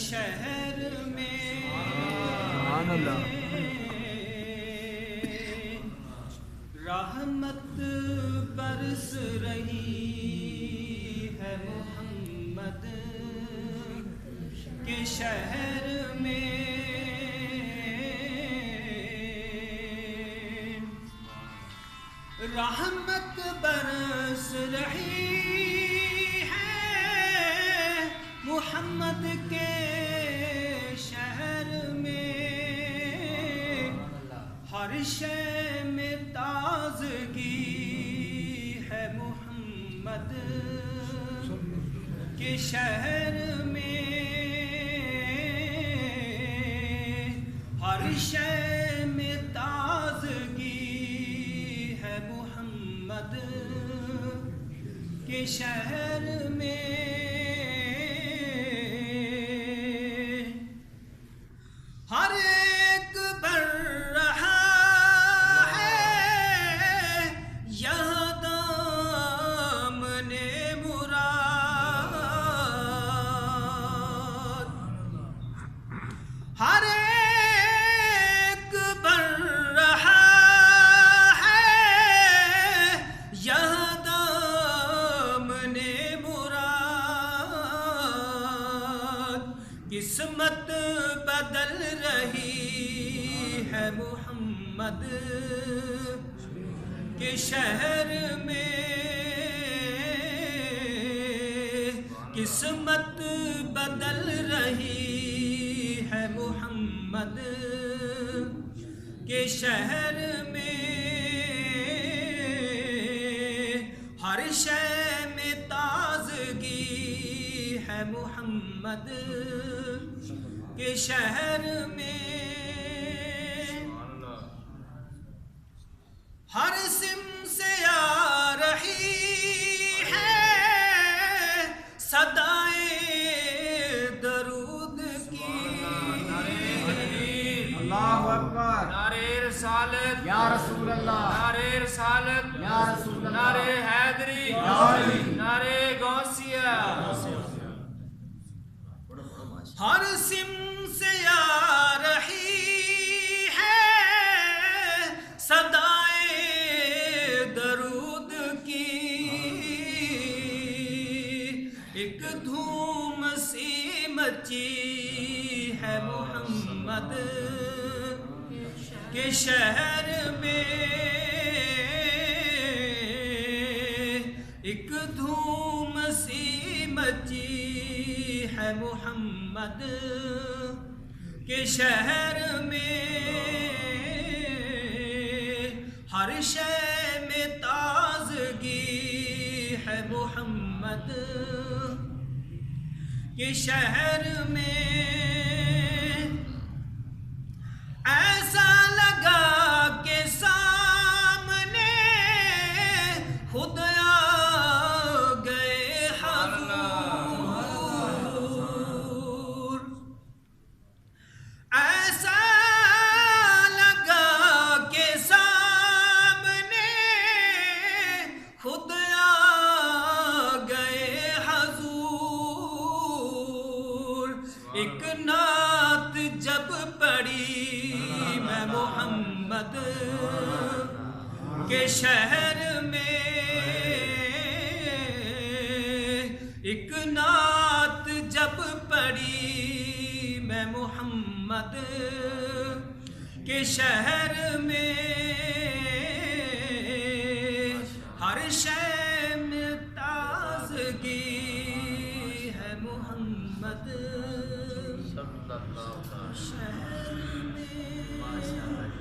شہر میں رحمت برس رہی ہے محمد کے شہر میں رحمت برس رہی ہے محمد کے شہر میں ہر شے میں تازگی ہے محمد کے شہر میں ہر شے میں تازگی ہے محمد کے شہر میں ہر ایک بڑھ رہا ہے یہاں دامن مراد ہر ایک بڑھ رہا ہے یہاں دامن مراد قسمت بدل رہی ہے محمد کے شہر میں قسمت بدل رہی ہے محمد کے شہر میں ہر شے میں تازگی ہے محمد کے شہر میں ہر سم سے آ رہی ہے صدائے درود کی اللہ اکبر نعرہ رسالت یا رسول اللہ نعرہ رسالت یا رسول اللہ نعرہ حیدری یا علی نعرہ غوثیہ ہر سم سے آ رہی ہے صدائے درود کی ایک دھوم سی مچی ہے محمد کے شہر میں ایک دھوم سی مچی ہے محمد کے شہر میں ہر شے میں تازگی ہے محمد کے شہر میں ایسا لگا کہ سامنے خود آ گئے حضور ایسا لگا کہ سامنے خود آ گئے حضور ایک نعت جب پڑھی میں محمد کے شہر میں ایک نعت جب پڑھی میں محمد کے شہر میں ہر شے میں تازگی ہے محمد شہر میں